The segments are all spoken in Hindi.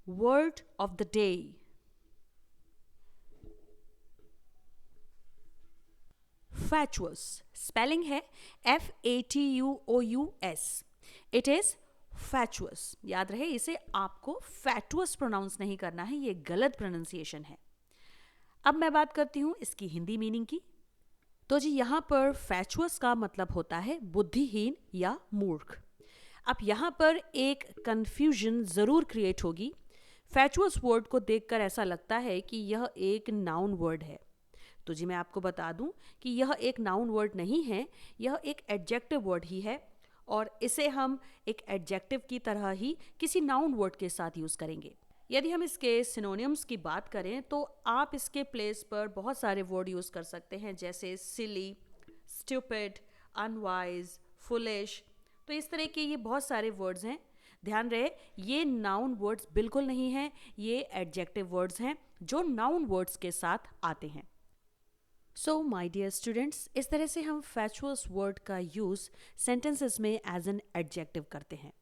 Word of the day. Fatuous, spelling है FATUOUS। It is fatuous. याद रहे, इसे आपको फैचुअस प्रोनाउंस नहीं करना है, ये गलत प्रोनाउंसिएशन है। अब मैं बात करती हूं इसकी हिंदी मीनिंग की। तो जी यहां पर फैचुअस का मतलब होता है बुद्धिहीन या मूर्ख। अब यहां पर एक कंफ्यूजन जरूर क्रिएट होगी। फैचुअस वर्ड को देखकर ऐसा लगता है कि यह एक नाउन वर्ड है। तो जी मैं आपको बता दूं कि यह एक नाउन वर्ड नहीं है, यह एक एडजेक्टिव वर्ड ही है, और इसे हम एक एडजेक्टिव की तरह ही किसी नाउन वर्ड के साथ यूज करेंगे। यदि हम इसके सिनोनिम्स की बात करें तो आप इसके प्लेस पर बहुत सारे वर्ड यूज कर सकते हैं, जैसे सिली, स्टूपिड, अनवाइज, फुलिश। तो इस तरह के ये बहुत सारे वर्ड्स हैं। ध्यान रहे, ये नाउन वर्ड्स बिल्कुल नहीं हैं, ये एडजेक्टिव वर्ड्स हैं जो नाउन वर्ड्स के साथ आते हैं। सो माय डियर स्टूडेंट्स, इस तरह से हम फैचुअस वर्ड का यूज सेंटेंसेस में एज एन एडजेक्टिव करते हैं।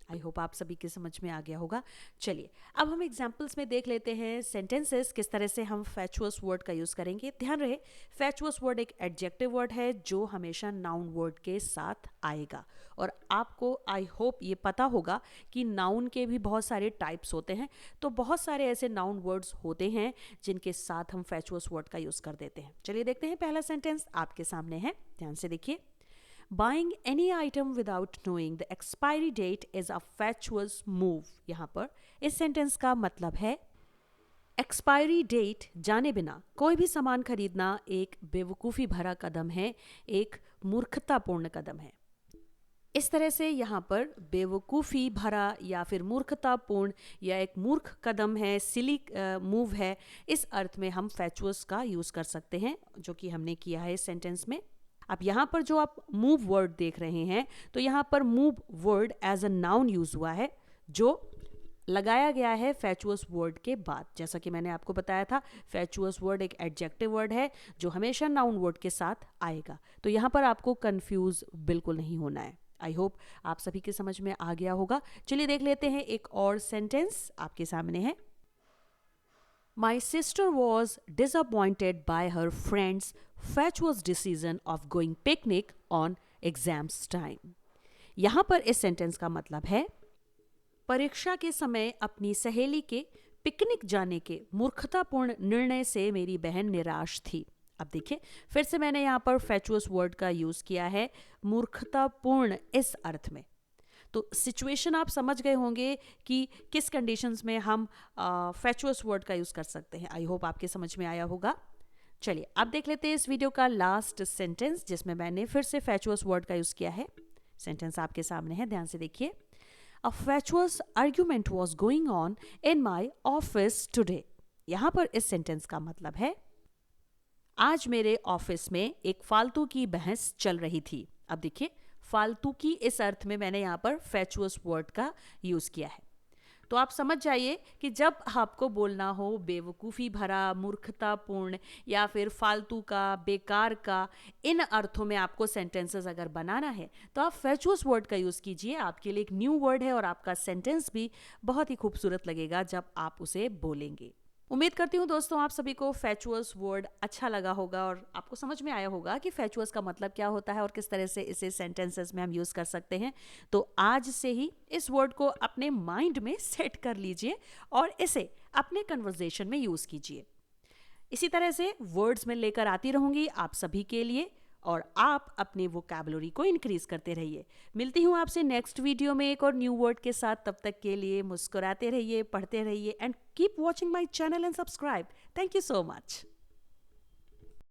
आई होप आप सभी के समझ में आ गया होगा। चलिए अब हम एग्जाम्पल्स में देख लेते हैं सेंटेंसेस किस तरह से हम फैचुअस वर्ड का यूज करेंगे। ध्यान रहे, फैचुअस वर्ड एक एडजेक्टिव वर्ड है जो हमेशा नाउन वर्ड के साथ आएगा। और आपको आई होप ये पता होगा कि नाउन के भी बहुत सारे टाइप्स होते हैं। तो बहुत सारे ऐसे नाउन वर्ड्स होते हैं जिनके साथ हम फैचुअस वर्ड का यूज कर देते हैं। चलिए देखते हैं, पहला सेंटेंस आपके सामने है, ध्यान से देखिए। Buying any item without knowing the expiry date is a fatuous move। यहाँ पर इस सेंटेंस का मतलब है एक्सपायरी डेट जाने बिना कोई भी सामान खरीदना एक बेवकूफ़ी भरा कदम है, एक मूर्खतापूर्ण कदम है। इस तरह से यहाँ पर बेवकूफ़ी भरा या फिर मूर्खतापूर्ण या एक मूर्ख कदम है, सिली मूव है, इस अर्थ में हम फैचुअस का यूज़ कर सकते हैं, जो कि हमने किया है इस सेंटेंस में। अब यहाँ पर जो आप मूव वर्ड देख रहे हैं, तो यहाँ पर move word as a noun use हुआ है, जो लगाया गया है फैचुअस वर्ड के बाद। जैसा कि मैंने आपको बताया था, फैचुअस वर्ड एक एडजेक्टिव वर्ड है जो हमेशा नाउन वर्ड के साथ आएगा। तो यहाँ पर आपको कंफ्यूज बिल्कुल नहीं होना है। आई होप आप सभी के समझ में आ गया होगा। चलिए देख लेते हैं एक और सेंटेंस आपके सामने है। My sister was disappointed by her friend's fatuous decision of going picnic on exams time। यहाँ पर इस सेंटेंस का मतलब है परीक्षा के समय अपनी सहेली के पिकनिक जाने के मूर्खतापूर्ण निर्णय से मेरी बहन निराश थी। अब देखिए, फिर से मैंने यहाँ पर फैचुअस वर्ड का यूज किया है मूर्खतापूर्ण इस अर्थ में। तो सिचुएशन आप समझ गए होंगे कि किस कंडीशंस में हम फैचुअस वर्ड का यूज कर सकते हैं। आई होप आपके समझ में आया होगा। चलिए अब देख लेते हैं इस वीडियो का लास्ट सेंटेंस, जिसमें मैंने फिर से फैचुअस वर्ड का यूज किया है। सेंटेंस आपके सामने है, ध्यान से देखिए। A fatuous argument was going on in my office today. यहां पर इस सेंटेंस का मतलब है आज मेरे ऑफिस में एक फालतू की बहस चल रही थी। अब देखिए, फालतू की इस अर्थ में मैंने यहाँ पर फैचुअस वर्ड का यूज किया है। तो आप समझ जाइए कि जब आपको बोलना हो बेवकूफ़ी भरा, मूर्खतापूर्ण या फिर फालतू का, बेकार का, इन अर्थों में आपको सेंटेंसेस अगर बनाना है तो आप फैचुअस वर्ड का यूज़ कीजिए। आपके लिए एक न्यू वर्ड है और आपका सेंटेंस भी बहुत ही खूबसूरत लगेगा जब आप उसे बोलेंगे। उम्मीद करती हूँ दोस्तों आप सभी को फैचुअस वर्ड अच्छा लगा होगा और आपको समझ में आया होगा कि फैचुअस का मतलब क्या होता है और किस तरह से इसे सेंटेंसेस में हम यूज़ कर सकते हैं। तो आज से ही इस वर्ड को अपने माइंड में सेट कर लीजिए और इसे अपने कन्वर्सेशन में यूज़ कीजिए। इसी तरह से वर्ड्स में लेकर आती रहूँगी आप सभी के लिए और आप अपने वोकैबुलरी को इंक्रीज करते रहिए। मिलती हूँ आपसे नेक्स्ट वीडियो में एक और न्यू वर्ड के साथ। तब तक के लिए मुस्कुराते रहिए, पढ़ते रहिए and keep watching my channel and subscribe. Thank you so much.